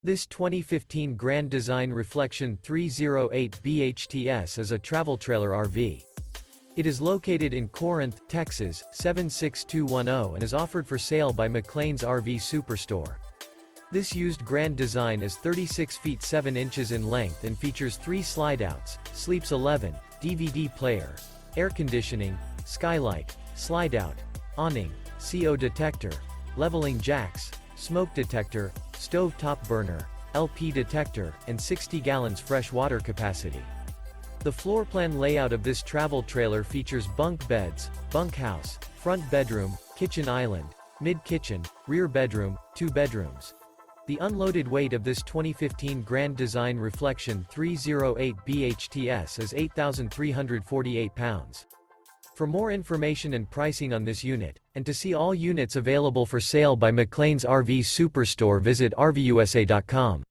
This 2015 Grand Design Reflection 308 BHTS is a travel trailer RV. It is located in Corinth, Texas, 76210 and is offered for sale by McClain's RV Superstore. This used Grand Design is 36 feet 7 inches in length and features 3 slideouts, sleeps 11, DVD player, air conditioning, skylight, slideout, awning, CO detector, leveling jacks, smoke detector, stove top burner, LP detector, and 60 gallons fresh water capacity. The floor plan layout of this travel trailer features bunk beds, bunkhouse, front bedroom, kitchen island, mid-kitchen, rear bedroom, 2 bedrooms. The unloaded weight of this 2015 Grand Design Reflection 308 BHTS is 8,348 pounds. For more information and pricing on this unit, and to see all units available for sale by McClain's RV Superstore, visit RVUSA.com.